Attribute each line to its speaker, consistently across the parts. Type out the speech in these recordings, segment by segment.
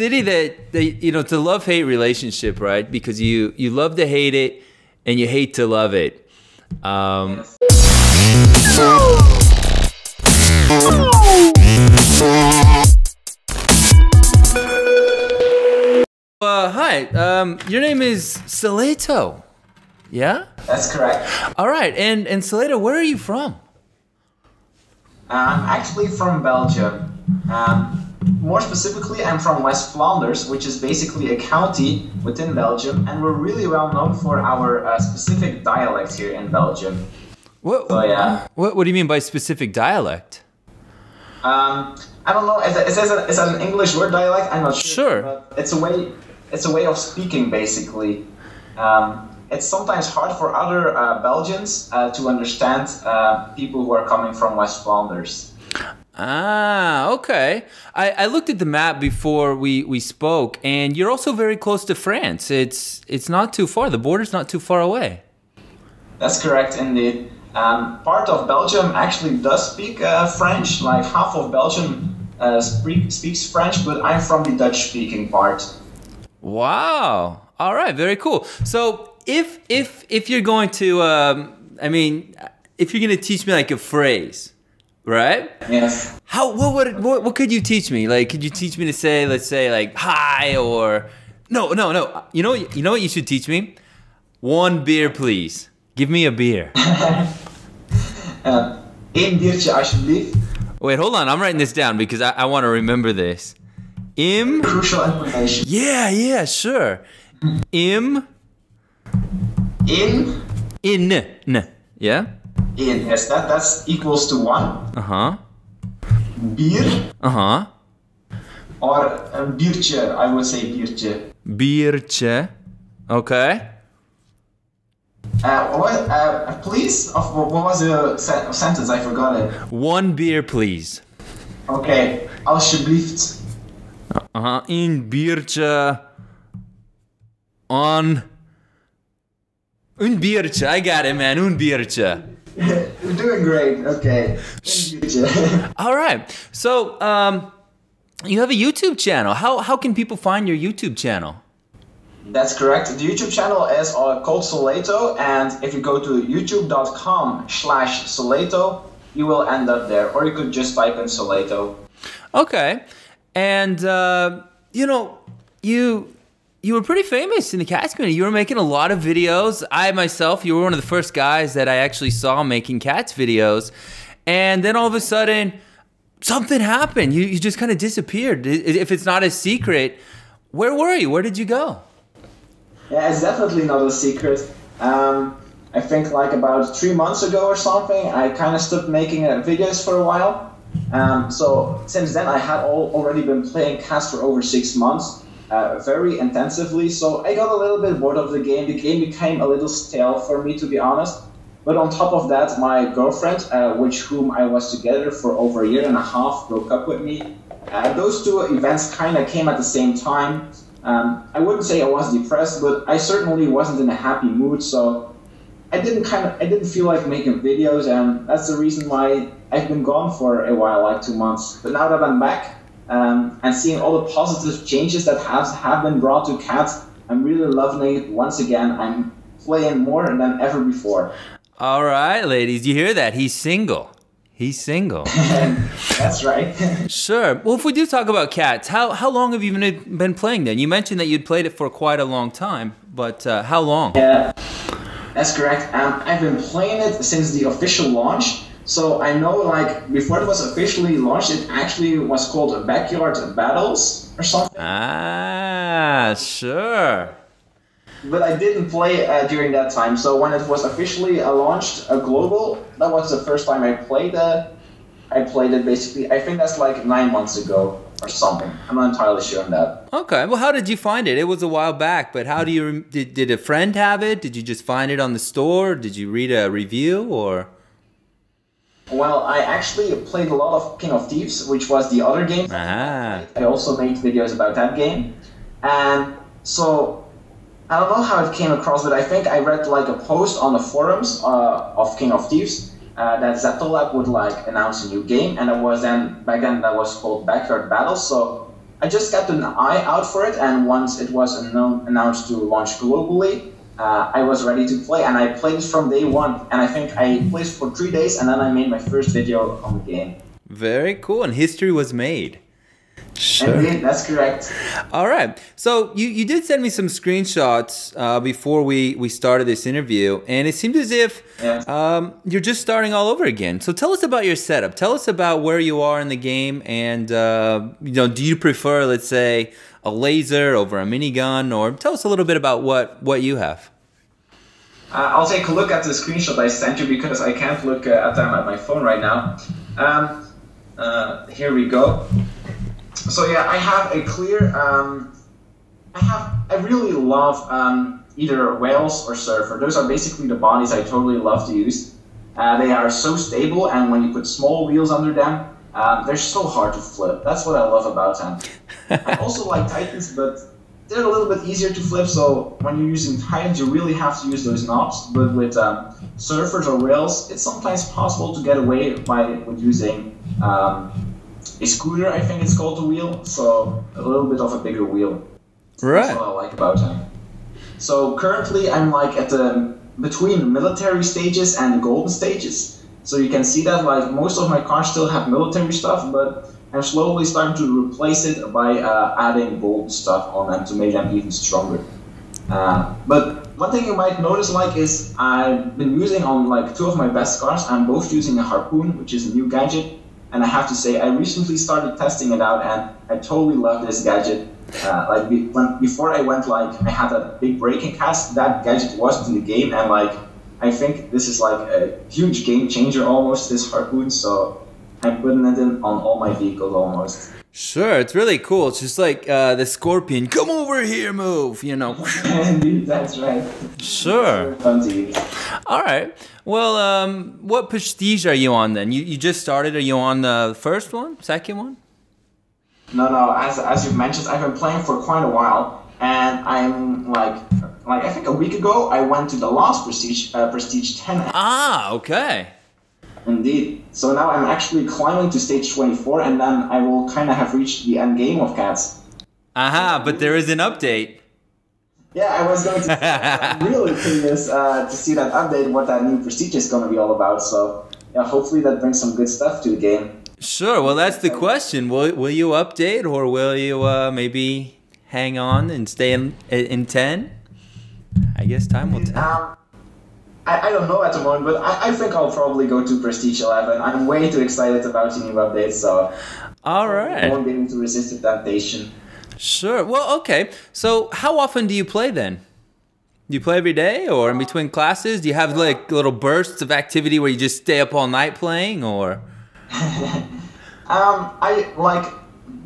Speaker 1: city that you know, it's a love-hate relationship, right? Because you love to hate it and you hate to love it.
Speaker 2: Yes.
Speaker 1: Hi, your name is Solaito, yeah?
Speaker 2: That's correct.
Speaker 1: All right, and Solaito, where are you from?
Speaker 2: I'm actually from Belgium. More specifically, I'm from West Flanders, which is basically a county within Belgium, and we're really well known for our specific dialect here in Belgium.
Speaker 1: What,
Speaker 2: so, yeah.
Speaker 1: What do you mean by specific dialect?
Speaker 2: I don't know. Is that an English word, dialect? I'm not sure.
Speaker 1: Sure.
Speaker 2: But it's a way of speaking, basically. It's sometimes hard for other Belgians to understand people who are coming from West Flanders.
Speaker 1: Ah, okay. I looked at the map before we spoke, and you're also very close to France. It's not too far. The border's not too far away.
Speaker 2: That's correct, indeed. Part of Belgium actually does speak French. Like half of Belgium speaks French, but I'm from the Dutch-speaking part.
Speaker 1: Wow. All right. Very cool. So if you're going to, if you're going to teach me like a phrase, right?
Speaker 2: Yes.
Speaker 1: What could you teach me? Like, could you teach me to say, let's say, like, hi, or no. You know what you should teach me? One beer, please. Give me a beer.
Speaker 2: Eén biertje alsjeblieft.
Speaker 1: Wait, hold on. I'm writing this down because I want to remember this.
Speaker 2: Crucial information.
Speaker 1: Yeah, sure. In. Yeah?
Speaker 2: In, yes, that's equals to one.
Speaker 1: Uh-huh.
Speaker 2: Bier.
Speaker 1: Uh-huh.
Speaker 2: Or a biertje, I would say biertje.
Speaker 1: Biertje. Okay.
Speaker 2: Please? What was the sentence? I forgot it.
Speaker 1: One beer, please.
Speaker 2: Okay. Alsjeblieft.
Speaker 1: Uh-huh. Een biertje. On. Een biertje. I got it, man. Een biertje.
Speaker 2: You're doing great. Okay.
Speaker 1: All right. So, you have a YouTube channel. How can people find your YouTube channel?
Speaker 2: That's correct. The YouTube channel is called Solaito, and if you go to youtube.com/Solaito, you will end up there, or you could just type in Solaito.
Speaker 1: Okay. And, you know, you were pretty famous in the C.A.T.S community. You were making a lot of videos. You were one of the first guys that I actually saw making C.A.T.S videos. And then all of a sudden, something happened. You just kind of disappeared. If it's not a secret, where were you? Where did you go?
Speaker 2: Yeah, it's definitely not a secret. I think like about 3 months ago or something, I kind of stopped making videos for a while. So since then, I had already been playing C.A.T.S for over 6 months. Very intensively, so I got a little bit bored of the game. The game became a little stale for me, to be honest. But on top of that, my girlfriend, with whom I was together for over a year and a half, broke up with me. Those two events kind of came at the same time. I wouldn't say I was depressed, but I certainly wasn't in a happy mood, so I didn't feel like making videos, and that's the reason why I've been gone for a while, like 2 months. But now that I'm back, and seeing all the positive changes that have been brought to C.A.T.S, I'm really loving it once again. I'm playing more than ever before.
Speaker 1: All right, ladies, you hear that? He's single. He's single.
Speaker 2: That's right.
Speaker 1: Sure. Well, if we do talk about C.A.T.S, how long have you been playing then? You mentioned that you'd played it for quite a long time, but how long?
Speaker 2: Yeah, that's correct. I've been playing it since the official launch. So I know, like, before it was officially launched, it actually was called Backyard Battles or something.
Speaker 1: Ah, sure.
Speaker 2: But I didn't play during that time. So when it was officially launched global, that was the first time I played it. I played it basically, I think that's like 9 months ago or something. I'm not entirely sure on that.
Speaker 1: Okay, well, how did you find it? It was a while back, but how do you, did a friend have it? Did you just find it on the store? Did you read a review, or?
Speaker 2: Well, I actually played a lot of King of Thieves, which was the other game.
Speaker 1: Ah.
Speaker 2: I also made videos about that game. And so, I don't know how it came across, but I think I read like a post on the forums of King of Thieves that Z-Lab would like announce a new game, and it was then, back then that was called Backyard Battles. So I just kept an eye out for it, and once it was announced to launch globally, I was ready to play, and I played it from day one. And I think I played it for 3 days, and then I made my first video on the game.
Speaker 1: Very cool, and history was made. Sure.
Speaker 2: Indeed, that's correct.
Speaker 1: All right. So you did send me some screenshots before we started this interview, and it seemed as if you're just starting all over again. So tell us about your setup. Tell us about where you are in the game, and do you prefer, let's say, a laser over a minigun, or tell us a little bit about what you have.
Speaker 2: I'll take a look at the screenshot I sent you because I can't look at them at my phone right now. Here we go. So yeah, I have a clear, I really love either whales or surfer. Those are basically the bodies I totally love to use. They are so stable, and when you put small wheels under them, they're so hard to flip. That's what I love about them. I also like Titans, but they're a little bit easier to flip, so when you're using Titans, you really have to use those knobs. But with surfers or whales, it's sometimes possible to get away with using a scooter, I think it's called, the wheel, so a little bit of a bigger wheel.
Speaker 1: Right.
Speaker 2: That's what I like about them. So currently I'm like at the between military stages and the golden stages. So you can see that like most of my cars still have military stuff, but I'm slowly starting to replace it by adding golden stuff on them to make them even stronger. But one thing you might notice is I've been using on like 2 of my best cars, I'm both using a harpoon, which is a new gadget. And I have to say, I recently started testing it out, and I totally love this gadget. Before I went, I had a big braking cast, that gadget wasn't in the game, and I think this is like a huge game changer almost, this harpoon, so I'm putting it in on all my vehicles almost.
Speaker 1: Sure, it's really cool. It's just like the Scorpion, come over here, move, you know.
Speaker 2: Indeed, that's right.
Speaker 1: Sure.
Speaker 2: Fun to use.
Speaker 1: All right. Well, what prestige are you on then? You just started. Are you on the first one, second one?
Speaker 2: No. As you've mentioned, I've been playing for quite a while, and I'm I think a week ago I went to the last prestige, prestige 10.
Speaker 1: Ah, okay.
Speaker 2: Indeed. So now I'm actually climbing to stage 24, and then I will kind of have reached the end game of C.A.T.S.
Speaker 1: Aha, but there is an update.
Speaker 2: Yeah, I was going to say, I'm really curious to see that update, what that new prestige is going to be all about. So yeah, hopefully that brings some good stuff to the game.
Speaker 1: Sure, well that's the question. Will you update, or will you maybe hang on and stay in 10? I guess time will tell.
Speaker 2: I don't know at the moment, but I think I'll probably go to Prestige 11. I'm way too excited about the new updates, so
Speaker 1: all right.
Speaker 2: I won't be able to resist the temptation.
Speaker 1: Sure. Well, okay. So how often do you play then? Do you play every day, or in between classes? Do you have like little bursts of activity where you just stay up all night playing, or?
Speaker 2: For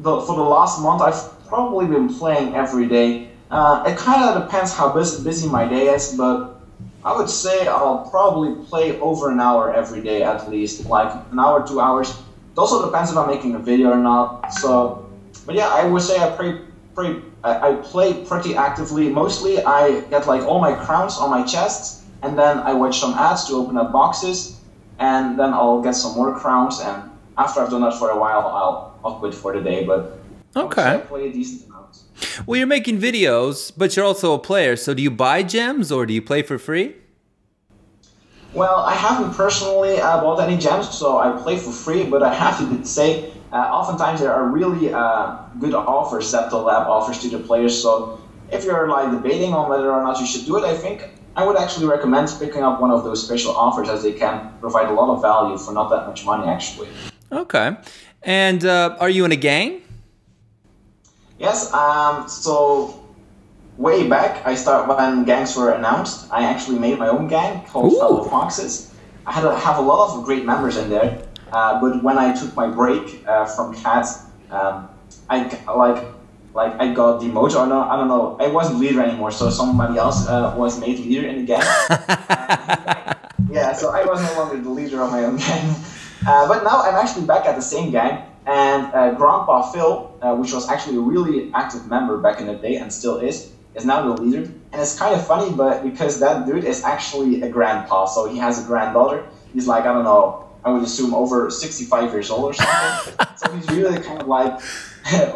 Speaker 2: the last month, I've probably been playing every day. It kind of depends how busy my day is, but I would say I'll probably play over an hour every day at least, like an hour, 2 hours. It also depends if I'm making a video or not. So, but yeah, I would say I play pretty actively. Mostly I get like all my crowns on my chest, and then I watch some ads to open up boxes, and then I'll get some more crowns, and after I've done that for a while, I'll quit for the day, but
Speaker 1: okay.
Speaker 2: I play a decent amount.
Speaker 1: Well, you're making videos, but you're also a player, so do you buy gems, or do you play for free?
Speaker 2: Well, I haven't personally bought any gems, so I play for free, but I have to say, oftentimes there are really good offers that the lab offers to the players, so if you're like debating on whether or not you should do it, I think I would actually recommend picking up one of those special offers, as they can provide a lot of value for not that much money, actually.
Speaker 1: Okay. And are you in a gang?
Speaker 2: Yes, so way back, when gangs were announced, I actually made my own gang called Fellow Foxes. I have a lot of great members in there, but when I took my break from C.A.T.S, I got demoted, or no, I don't know, I wasn't leader anymore, so somebody else was made leader in the gang. Yeah, so I was no longer the leader of my own gang. But now I'm actually back at the same gang, and Grandpa Phil, which was actually a really active member back in the day and still is now the leader. And it's kind of funny, but because that dude is actually a grandpa, so he has a granddaughter. He's like, I don't know, I would assume over 65 years old or something. So he's really kind of like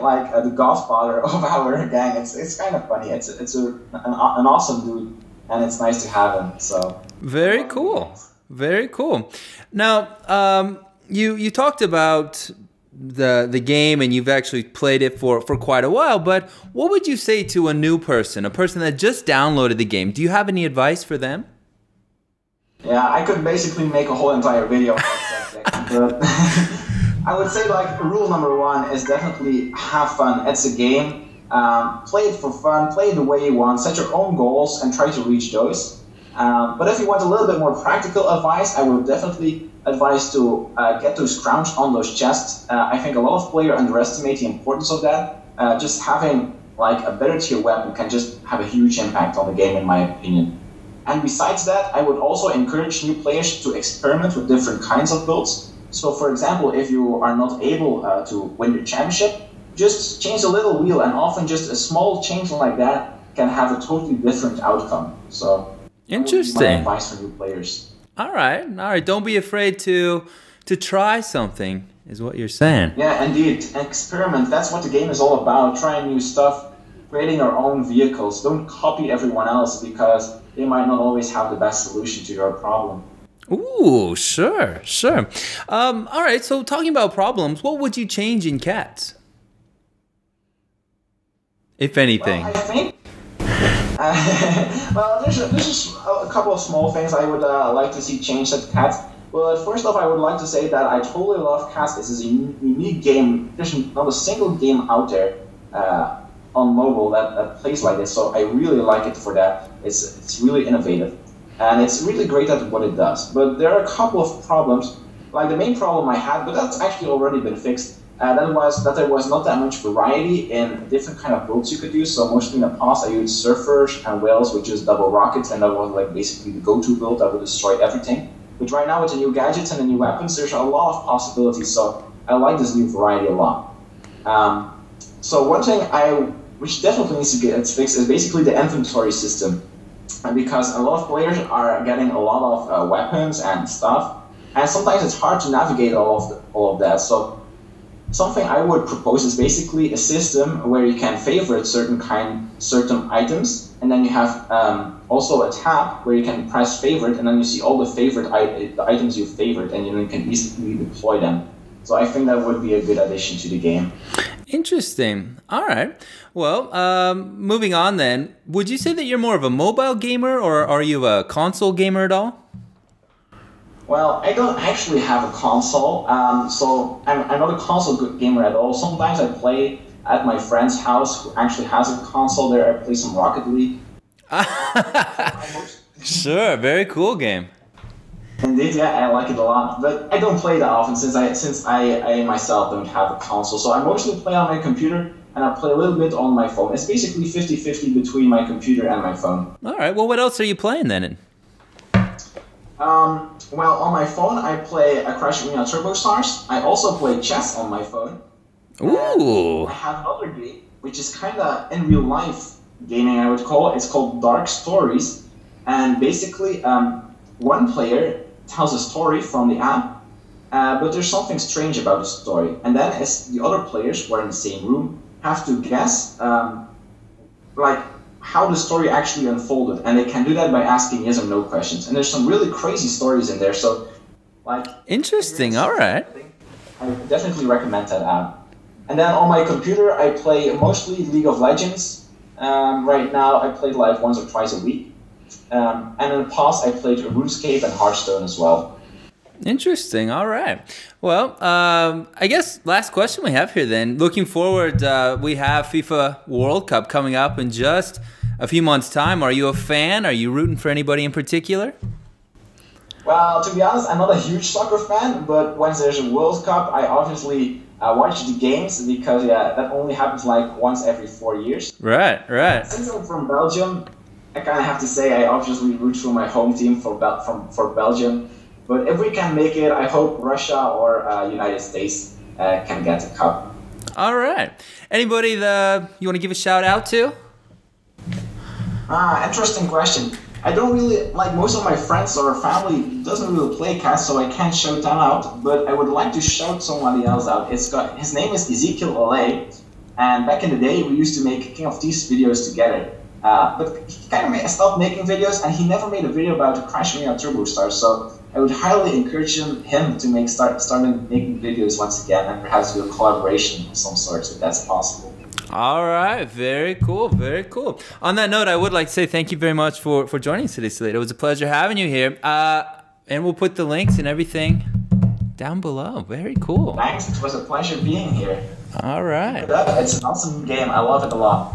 Speaker 2: like the godfather of our gang. It's kind of funny. An awesome dude, and it's nice to have him. So
Speaker 1: very cool, very cool. Now, you talked about the game, and you've actually played it for quite a while. But what would you say to a new person, a person that just downloaded the game? Do you have any advice for them?
Speaker 2: Yeah, I could basically make a whole entire video on that subject, but I would say like rule number one is definitely have fun. It's a game. Play it for fun. Play it the way you want. Set your own goals and try to reach those. But if you want a little bit more practical advice, I would definitely advise to get those crowns on those chests. I think a lot of players underestimate the importance of that. Just having like a better tier weapon can just have a huge impact on the game, in my opinion. And besides that, I would also encourage new players to experiment with different kinds of builds. So for example, if you are not able to win the championship, just change a little wheel, and often just a small change like that can have a totally different outcome. So
Speaker 1: interesting.
Speaker 2: That would be my advice for new players.
Speaker 1: All right. Don't be afraid to try something, is what you're saying.
Speaker 2: Yeah, indeed. Experiment. That's what the game is all about. Trying new stuff, creating our own vehicles. Don't copy everyone else, because they might not always have the best solution to your problem.
Speaker 1: Ooh, sure. All right, so talking about problems, what would you change in C.A.T.S? If anything.
Speaker 2: Well, I think... well, there's a couple of small things I would like to see changed at C.A.T.S. Well, first off, I would like to say that I totally love C.A.T.S. This is a unique game. There's not a single game out there on mobile that plays like this, so I really like it for that. It's really innovative, and it's really great at what it does. But there are a couple of problems. Like the main problem I had, but that's actually already been fixed, that was that there was not that much variety in different kind of builds you could use. So mostly in the past I used surfers and whales with just double rockets, and that was like basically the go-to build that would destroy everything. But right now with the new gadgets and the new weapons, there's a lot of possibilities, so I like this new variety a lot. So one thing which definitely needs to get fixed is basically the inventory system. And because a lot of players are getting a lot of weapons and stuff, and sometimes it's hard to navigate all of that. So something I would propose is basically a system where you can favorite certain items, and then you have also a tab where you can press favorite, and then you see all the items you favored, and you can easily deploy them. So I think that would be a good addition to the game.
Speaker 1: Interesting. All right. Well, moving on then, would you say that you're more of a mobile gamer, or are you a console gamer at all?
Speaker 2: Well, I don't actually have a console, so I'm not a console gamer at all. Sometimes I play at my friend's house who actually has a console there. I play some Rocket League.
Speaker 1: Sure, very cool game.
Speaker 2: Indeed, yeah, I like it a lot, but I don't play that often since I myself don't have a console. So I mostly play on my computer, and I play a little bit on my phone. It's basically 50-50 between my computer and my phone.
Speaker 1: All right, well, what else are you playing then?
Speaker 2: Well, on my phone, I play Crash Arena Turbo Stars. I also play chess on my phone.
Speaker 1: Ooh.
Speaker 2: I have another game, which is kind of in real life gaming, I would call it. It's called Dark Stories, and basically, one player tells a story from the app, but there's something strange about the story. And then as the other players who are in the same room have to guess like how the story actually unfolded. And they can do that by asking yes or no questions. And there's some really crazy stories in there. So like
Speaker 1: interesting, all right.
Speaker 2: I definitely recommend that app. And then on my computer I play mostly League of Legends. Right now I play like once or twice a week. And in the past, I played RuneScape and Hearthstone as well.
Speaker 1: Interesting. All right. Well, I guess last question we have here then. Looking forward, we have FIFA World Cup coming up in just a few months' time. Are you a fan? Are you rooting for anybody in particular?
Speaker 2: Well, to be honest, I'm not a huge soccer fan, but once there's a World Cup, I obviously watch the games because, yeah, that only happens like once every 4 years.
Speaker 1: Right.
Speaker 2: Since I'm from Belgium, I kind of have to say I obviously root for my home team for Belgium. But if we can make it, I hope Russia or United States can get the cup.
Speaker 1: All right. Anybody you want to give a shout out to?
Speaker 2: Interesting question. I don't really, like most of my friends or family doesn't really play C.A.T.S, so I can't shout them out, but I would like to shout somebody else out. His name is Ezekiel LA, and back in the day we used to make King of Thieves videos together. But he kind of stopped making videos, and he never made a video about Crash Arena Turbo Star, so I would highly encourage him to start making videos once again, and perhaps do a collaboration of some sort, if that's possible.
Speaker 1: All right, very cool, very cool. On that note, I would like to say thank you very much for joining us today, Solaito. It was a pleasure having you here. And we'll put the links and everything down below. Very cool.
Speaker 2: Thanks, it was a pleasure being here.
Speaker 1: All right.
Speaker 2: It's an awesome game. I love it a lot.